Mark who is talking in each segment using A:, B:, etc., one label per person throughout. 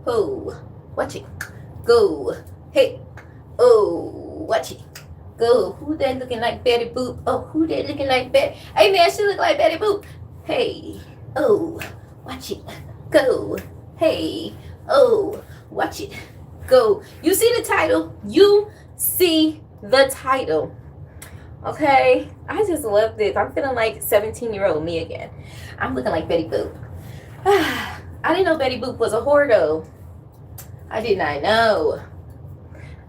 A: Oh, watch it. Go. Hey. Oh, watch it. Go. Who that looking like Betty Boop? Oh, who that looking like Betty? Hey, man, she look like Betty Boop. Hey. Oh, watch it. Go. Hey. Oh, watch it. Go. You see the title? You see the title. Okay? I just love this. I'm feeling like 17-year-old me again. I'm looking like Betty Boop. I didn't know Betty Boop was a whore, though. I did not know.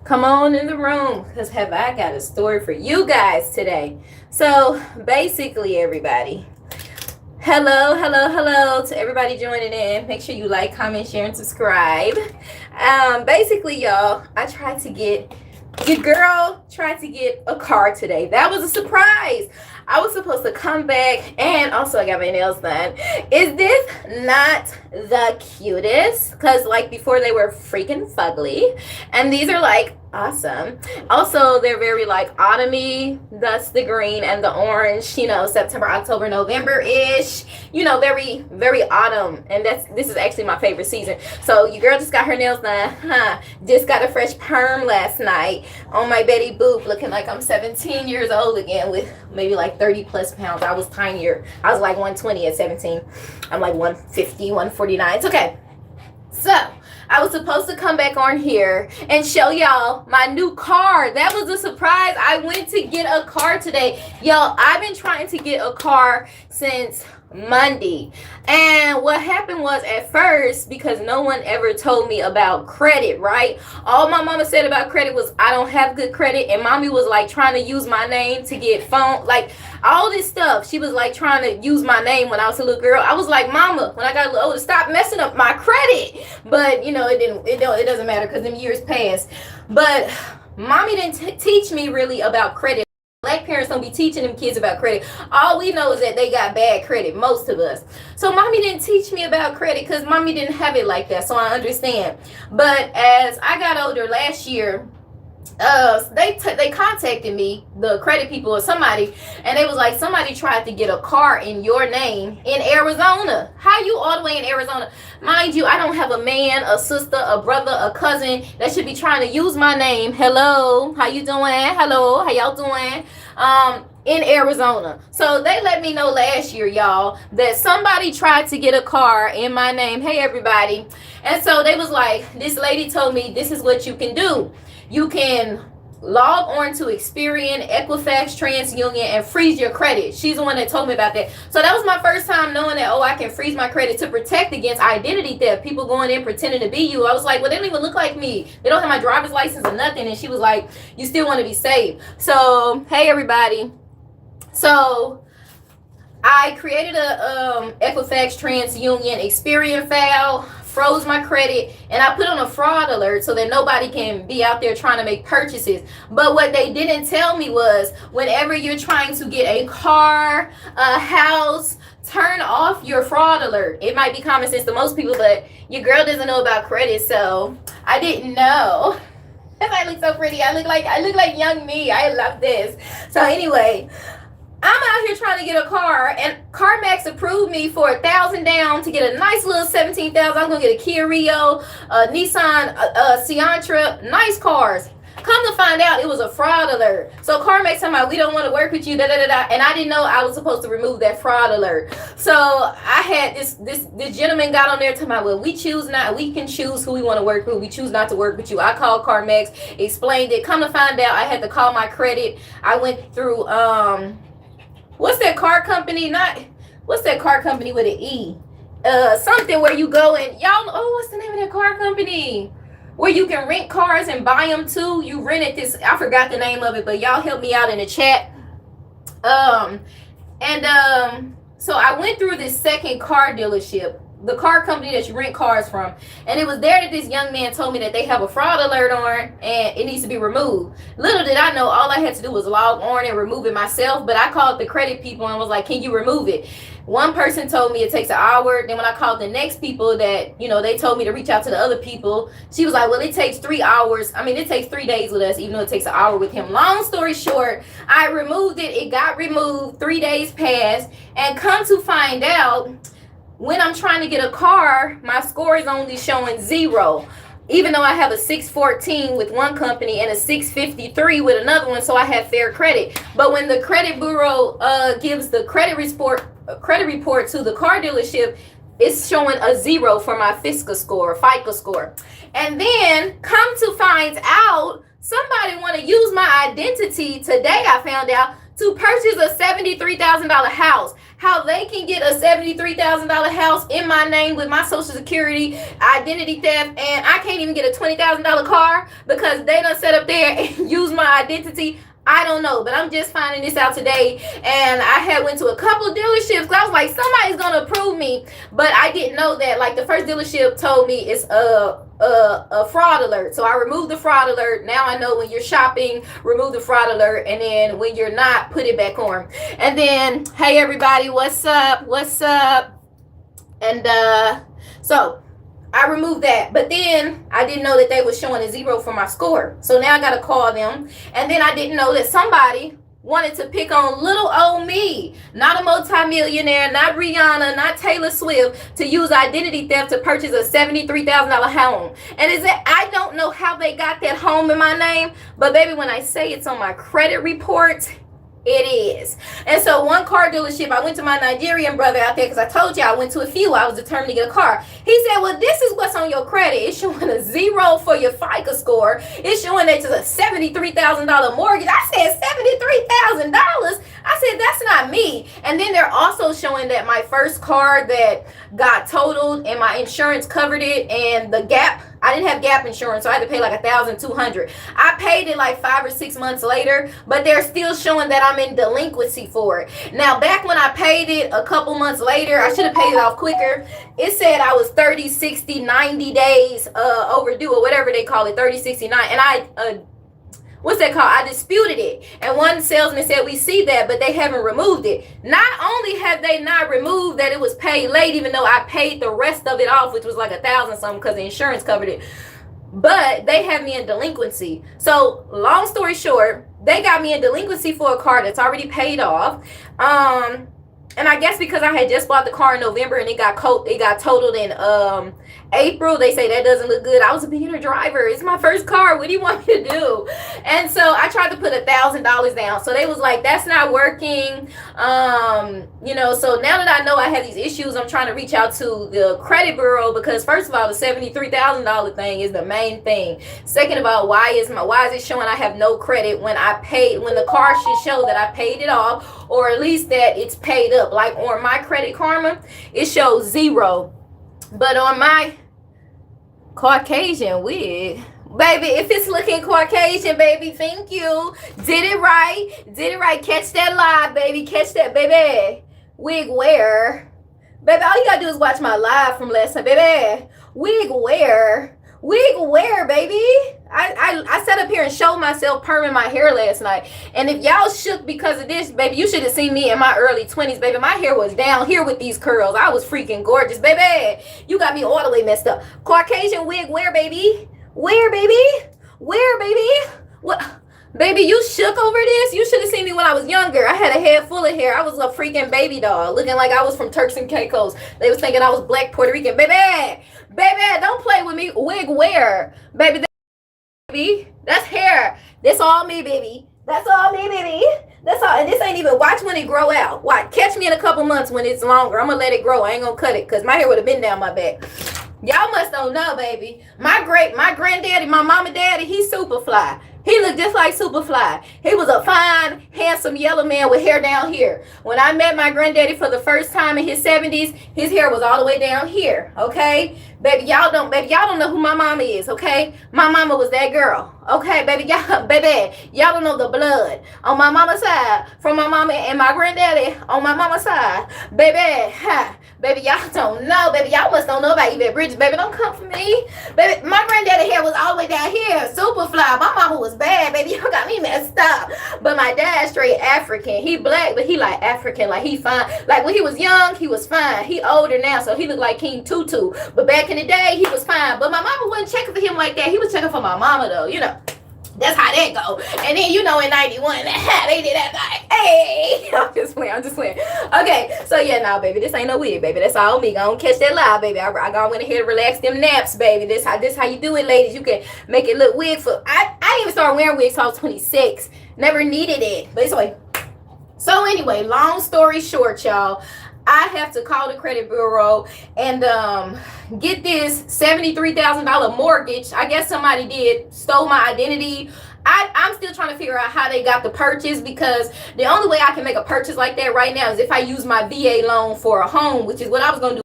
A: Come on in the room, because have I got a story for you guys today. So, basically, everybody, hello to everybody joining in. Make sure you like, comment, share, and subscribe. Basically, y'all, your girl tried to get a car today. That was a surprise. I was supposed to come back, and also I got my nails done. Is this not the cutest? Because like before they were freaking fugly, and these are like awesome. Also, they're very like autumny. That's the green and the orange, you know, September, October, November-ish, you know, very, very autumn. And this is actually my favorite season. So your girl just got her nails done, just got a fresh perm last night on my Betty Boop, looking like I'm 17 years old again with maybe like 30 plus pounds. I was tinier. I was like 120 at 17. I'm like 150, 149. It's okay. So I was supposed to come back on here and show y'all my new car. That was a surprise. I went to get a car today. Y'all, I've been trying to get a car since Monday. And what happened was, at first, because no one ever told me about credit, right? All my mama said about credit was I don't have good credit, and mommy was like trying to use my name to get phone, like all this stuff. She was like trying to use my name when I was a little girl. I was like, mama, when I got a little older, stop messing up my credit. But you know, it doesn't matter because them years passed. But mommy didn't teach me really about credit. Black parents don't be teaching them kids about credit. All we know is that they got bad credit, most of us. So mommy didn't teach me about credit because mommy didn't have it like that. So I understand. But as I got older last year, they contacted me, the credit people or somebody, and they was like, somebody tried to get a car in your name in Arizona. How you all the way in Arizona? Mind you, I don't have a man, a sister, a brother, a cousin that should be trying to use my name. Hello, how you doing? Hello, how y'all doing? In Arizona. So they let me know last year, y'all, that somebody tried to get a car in my name. Hey everybody. And so they was like, this lady told me this is what you can do. You can log on to Experian, Equifax, TransUnion, and freeze your credit. She's the one that told me about that. So that was my first time knowing that, oh, I can freeze my credit to protect against identity theft. People going in pretending to be you. I was like, well, they don't even look like me. They don't have my driver's license or nothing. And she was like, you still want to be safe. So, hey, everybody. So I created a Equifax, TransUnion, Experian file, froze my credit, and I put on a fraud alert so that nobody can be out there trying to make purchases. But what they didn't tell me was, whenever you're trying to get a car, a house, turn off your fraud alert. It might be common sense to most people, but your girl doesn't know about credit, so I didn't know. I look so pretty. I look like young me. I love this. So anyway, I'm out here trying to get a car, and CarMax approved me for $1,000 down to get a nice little $17,000. I'm gonna get a Kia Rio, a Nissan, Sentra, nice cars. Come to find out, it was a fraud alert. So CarMax told me, we don't want to work with you, and I didn't know I was supposed to remove that fraud alert. So I had this gentleman got on there talking about, well, we can choose who we want to work with. We choose not to work with you. I called CarMax, explained it. Come to find out, I had to call my credit. I went through what's that car company? What's that car company with an E? Something where you go and y'all. Oh, what's the name of that car company? Where you can rent cars and buy them too. You rented this. I forgot the name of it, but y'all help me out in the chat. So I went through this second car dealership, the car company that you rent cars from, and it was there that this young man told me that they have a fraud alert on and it needs to be removed. Little did I know, all I had to do was log on and remove it myself. But I called the credit people and was like, can you remove it? One person told me it takes an hour. Then when I called the next people that, you know, they told me to reach out to the other people, she was like, well, it takes 3 hours. I mean, it takes 3 days with us, even though it takes an hour with him. Long story short, I removed it. It got removed. 3 days passed. And come to find out, when I'm trying to get a car, my score is only showing 0. Even though I have a 614 with one company and a 653 with another one, so I have fair credit. But when the credit bureau gives the credit report to the car dealership, it's showing a 0 for my FICO score. And then come to find out, somebody want to use my identity today, I found out, to purchase a $73,000 house. How they can get a $73,000 house in my name with my social security, identity theft, and I can't even get a $20,000 car because they done set up there and use my identity. I don't know, but I'm just finding this out today. And I had went to a couple of dealerships because I was like, somebody's gonna approve me, but I didn't know that. Like, the first dealership told me it's a fraud alert, so I removed the fraud alert. Now I know when you're shopping, remove the fraud alert, and then when you're not, put it back on. And then, hey everybody, what's up? And so I removed that, but then I didn't know that they were showing a 0 for my score. So now I got to call them. And then I didn't know that somebody wanted to pick on little old me, not a multimillionaire, not Rihanna, not Taylor Swift, to use identity theft to purchase a $73,000 home. And I don't know how they got that home in my name, but baby, when I say it's on my credit report, it is. And so one car dealership, I went to my Nigerian brother out there because I told you I went to a few. I was determined to get a car. He said, well, this is what's on your credit. It's showing a 0 for your FICO score. It's showing that it's a $73,000 mortgage. I said, $73,000? I said, that's not me. And then they're also showing that my first car that got totaled and my insurance covered it, and the gap, I didn't have gap insurance, so I had to pay like $1,200. I paid it like 5 or 6 months later, but they're still showing that I'm in delinquency for it. Now, back when I paid it a couple months later, I should have paid it off quicker. It said I was 30, 60, 90 days overdue, or whatever they call it, 30, 69. And what's that called? I disputed it. And one salesman said, we see that, but they haven't removed it. Not only have they not removed that it was paid late, even though I paid the rest of it off, which was like $1,000 something because the insurance covered it, but they have me in delinquency. So long story short, they got me in delinquency for a car that's already paid off. And I guess because I had just bought the car in November and it got totaled in April, they say that doesn't look good. I was a beginner driver. It's my first car. What do you want me to do? And so I tried to put $1,000 down. So they was like, that's not working. So now that I know I have these issues, I'm trying to reach out to the credit bureau because, first of all, the $73,000 thing is the main thing. Second of all, why is it showing I have no credit when the car should show that I paid it off, or at least that it's paid up? Like on my Credit Karma, it shows 0, but on my Caucasian wig, baby, if it's looking Caucasian, baby, thank you. Did it right. Catch that live, baby. Catch that, baby. Wig wear, baby. All you gotta do is watch my live from last time, baby. Wig wear, baby. I sat up here and showed myself perming my hair last night. And if y'all shook because of this, baby, you should have seen me in my early 20s, baby. My hair was down here with these curls. I was freaking gorgeous, baby. You got me all the way messed up. Caucasian wig, where, baby? Where, baby? What? Baby, you shook over this? You should have seen me when I was younger. I had a head full of hair. I was a freaking baby doll, looking like I was from Turks and Caicos. They was thinking I was black Puerto Rican. Baby, don't play with me. Wig wear, baby. That's hair. That's all me, baby. That's all. And this ain't even, watch when it grow out. Watch. Catch me in a couple months when it's longer. I'm gonna let it grow. I ain't gonna cut it because my hair would have been down my back. Y'all must don't know, baby. My granddaddy, my mama daddy, he's Superfly. He looked just like Superfly. He was a fine, handsome yellow man with hair down here. When I met my granddaddy for the first time in his 70s, his hair was all the way down here, okay? Baby, y'all don't know who my mama is, okay? My mama was that girl, okay? Baby, y'all don't know the blood on my mama's side from my mama and my granddaddy on my mama's side. Baby, y'all don't know. Baby, y'all must don't know about Yvette Bridges. Baby, don't come for me. Baby, my granddaddy hair was all the way down here. Superfly. My mama was bad, baby. Y'all got me messed up. But my dad's straight African. He black, but he like African. Like he fine. Like when he was young, he was fine. He older now, so he looked like King Tutu. But back in the day, he was fine. But my mama wasn't checking for him like that. He was checking for my mama, though, you know. That's how that go. And then in 91, they did that like, hey. I'm just playing. Okay, so yeah, now baby, this ain't no wig, baby. That's all me. Gonna catch that live, baby. I went ahead and relax them naps, baby. This how you do it, ladies. You can make it look wig for I didn't even start wearing wigs till I was 26. Never needed it. But it's like, so anyway, long story short, y'all, I have to call the credit bureau and get this $73,000 mortgage. I guess somebody stole my identity. I'm still trying to figure out how they got the purchase, because the only way I can make a purchase like that right now is if I use my VA loan for a home, which is what I was going to do.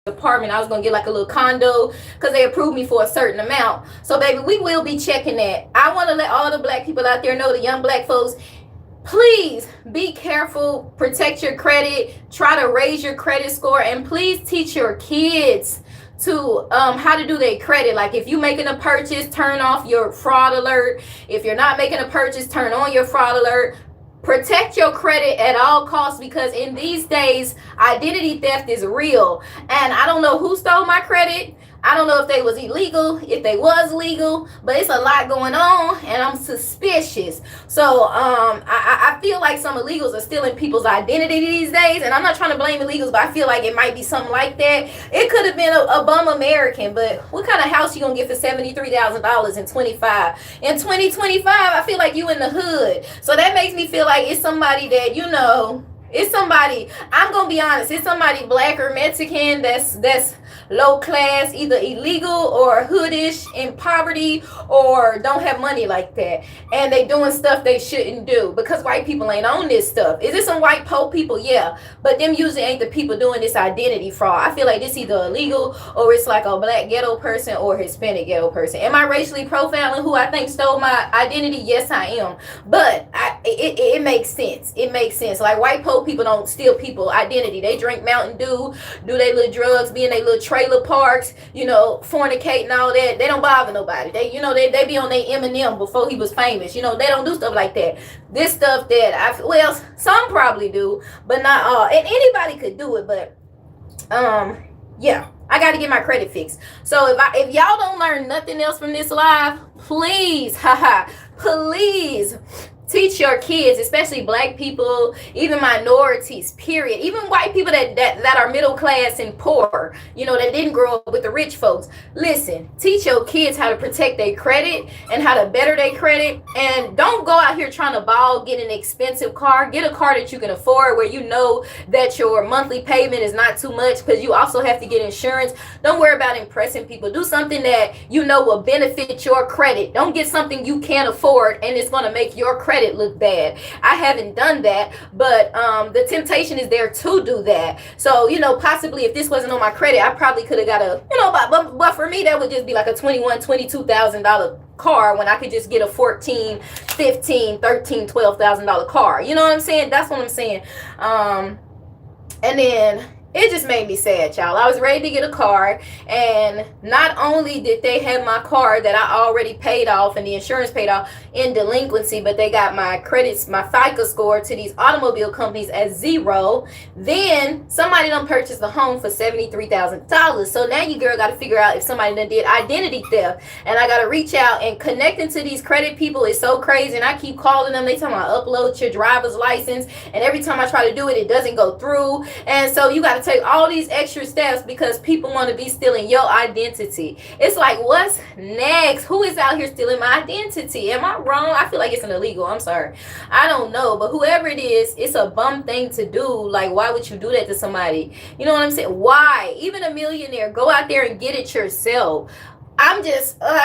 A: Apartment. I was going to get like a little condo because they approved me for a certain amount. So baby, we will be checking that. I want to let all the black people out there know, the young black folks, please be careful, protect your credit, try to raise your credit score, and please teach your kids to how to do their credit. Like if you making a purchase, turn off your fraud alert. If you're not making a purchase, turn on your fraud alert. Protect your credit at all costs, because in these days, identity theft is real. And I don't know who stole my credit. I don't know if they was illegal, if they was legal, but it's a lot going on and I'm suspicious. So I feel like some illegals are stealing people's identity these days, and I'm not trying to blame illegals, but I feel like it might be something like that. It could have been a bum American, but what kind of house you gonna get for $73,000 in 25? In 2025, I feel like you in the hood. So that makes me feel like it's somebody that, it's somebody, I'm gonna be honest, it's somebody black or Mexican that's low class, either illegal or hoodish, in poverty, or don't have money like that, and they doing stuff they shouldn't do because white people ain't on this stuff. Is it some white po people? Yeah, but them usually ain't the people doing this identity fraud. I feel like this either illegal or it's like a black ghetto person or Hispanic ghetto person. Am I racially profiling who I think stole my identity? Yes, I am, but it makes sense. It makes sense. Like white po people don't steal people identity. They drink Mountain Dew, do their little drugs, be in their little trailer parks, fornicate and all that. They don't bother nobody. They be on their Eminem before he was famous. They don't do stuff like that. This stuff that some probably do, but not all. And anybody could do it, but yeah, I got to get my credit fixed. So if y'all don't learn nothing else from this live, please, please teach your kids, especially black people, even minorities, period, even white people that are middle class and poor, that didn't grow up with the rich folks. Listen, teach your kids how to protect their credit and how to better their credit. And don't go out here trying to get an expensive car. Get a car that you can afford, where that your monthly payment is not too much, because you also have to get insurance. Don't worry about impressing people. Do something that will benefit your credit. Don't get something you can't afford and it's going to make your credit look bad. I haven't done that, but the temptation is there to do that. So possibly if this wasn't on my credit, I probably could have got but for me that would just be like a $22,000 car, when I could just get a $14,000, $15,000, $13,000, $12,000 car. You know what I'm saying? That's what I'm saying. And then it just made me sad, y'all. I was ready to get a car, and not only did they have my car that I already paid off and the insurance paid off in delinquency, but they got my credits, my FICO score to these automobile companies at 0. Then somebody done purchased the home for $73,000. So now you girl got to figure out if somebody done did identity theft, and I got to reach out, and connecting to these credit people is so crazy. And I keep calling them. They tell me upload your driver's license, and every time I try to do it, it doesn't go through. And so you got to take all these extra steps because people want to be stealing your identity. It's like, what's next? Who is out here stealing my identity? Am I wrong? I feel like it's an illegal. I'm sorry. I don't know. But whoever it is, it's a bum thing to do. Like, why would you do that to somebody? You know what I'm saying? Why? Even a millionaire, go out there and get it yourself. I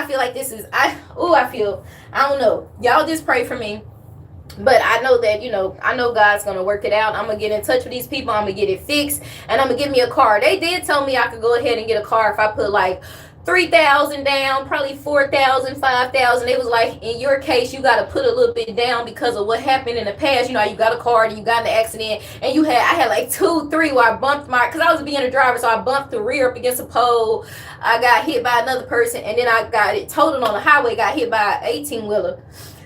A: feel like this is, I don't know. Y'all just pray for me. But I know that, I know God's going to work it out. I'm going to get in touch with these people. I'm going to get it fixed. And I'm going to get me a car. They did tell me I could go ahead and get a car if I put like $3,000 down, probably $4,000, $5,000. It was like, in your case, you got to put a little bit down because of what happened in the past. You got a car and you got in an accident, and I had like 2, 3 where I bumped because I was being a driver, so I bumped the rear up against a pole. I got hit by another person, and then I got it totaled on the highway, got hit by an 18-wheeler.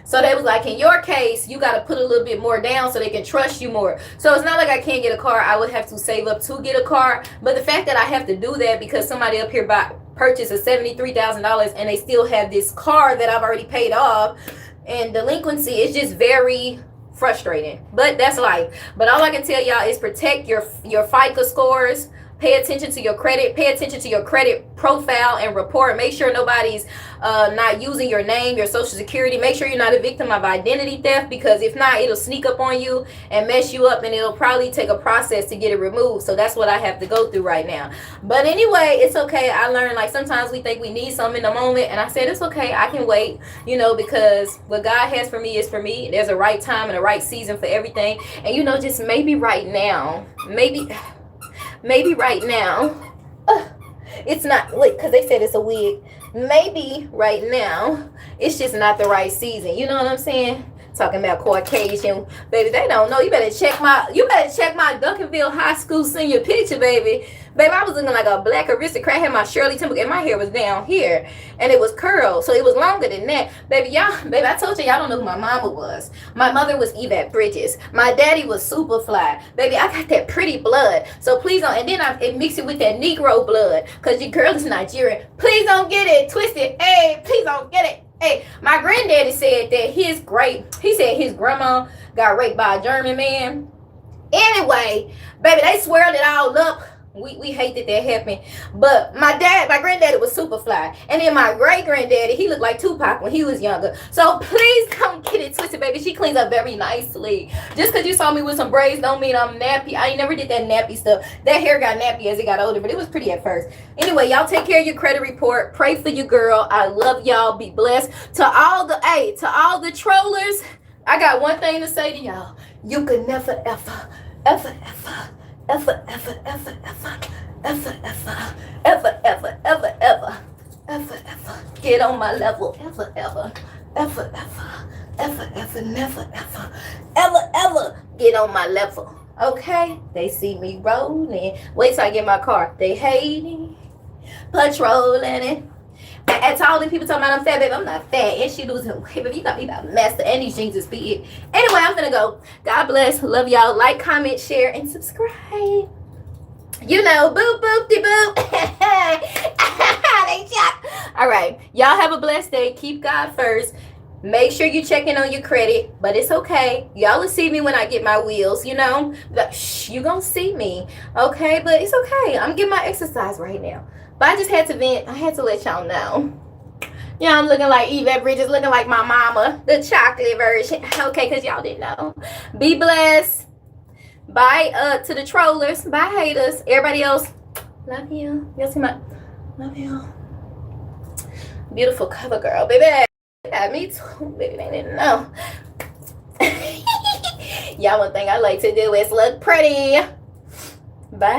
A: So they was like, in your case, you got to put a little bit more down so they can trust you more. So it's not like I can't get a car. I would have to save up to get a car. But the fact that I have to do that because somebody up here purchased a $73,000 and they still have this car that I've already paid off, and delinquency is just very frustrating, but that's life. But all I can tell y'all is protect your FICO scores. Pay attention to your credit. Pay attention to your credit profile and report. Make sure nobody's not using your name, your social security. Make sure you're not a victim of identity theft, because if not, it'll sneak up on you and mess you up, and it'll probably take a process to get it removed. So that's what I have to go through right now. But anyway, it's okay. I learned, like, sometimes we think we need something in the moment, and I said it's okay. I can wait, you know, because what God has for me is for me. There's a right time and a right season for everything. And, you know, just maybe right now, maybe right now, it's not, wait, because they said it's a wig. Maybe right now, it's just not the right season. You know what I'm saying? Talking about Caucasian, baby, they don't know. You better check my Duncanville High School senior picture, baby. Baby, I was looking like a black aristocrat. I had my Shirley Temple, and my hair was down here, and it was curled, so it was longer than that. Baby, I told y'all don't know who my mama was. My mother was Yvette Bridges. My daddy was Superfly. Baby, I got that pretty blood, so please don't. And then I mix it with that Negro blood, because your girl is Nigerian. Please don't get it twisted. Hey, please don't get it. Hey, my granddaddy said that he said his grandma got raped by a German man. Anyway, baby, they swirled it all up. We hate that happened. But my granddaddy was Superfly. And then my great granddaddy, he looked like Tupac when he was younger. So please don't get it twisted, baby. She cleans up very nicely. Just because you saw me with some braids don't mean I'm nappy. I ain't never did that nappy stuff. That hair got nappy as it got older, but it was pretty at first. Anyway, y'all take care of your credit report. Pray for your girl. I love y'all. Be blessed. To all the trollers, I got one thing to say to y'all. You could never, ever, ever, ever, ever, ever, ever, ever, ever, ever, ever, ever, ever, ever, ever get on my level. Ever, ever, ever, ever, ever, ever, never, ever, ever, ever get on my level. Okay? They see me rolling. Wait till I get my car. They hating, patrolling it. And to all the people talking about I'm fat, baby, I'm not fat. And she losing weight, baby. You got me about master, and these jeans is big. Anyway, I'm gonna go. God bless. Love y'all. Like, comment, share, and subscribe. You know, boop, boop, de boop. All right. Y'all have a blessed day. Keep God first. Make sure you check in on your credit, but it's okay. Y'all will see me when I get my wheels, you know. You gonna see me, okay? But it's okay. I'm getting my exercise right now. But I just had to vent. I had to let y'all know. Yeah, I'm looking like Yvette Bridges, looking like my mama, the chocolate version. Okay, because y'all didn't know. Be blessed. Bye to the trollers. Bye, haters. Everybody else, love you. Y'all see my, love you. Beautiful cover girl, baby. Yeah, me too, baby. They didn't know. Y'all, one thing I like to do is look pretty. Bye.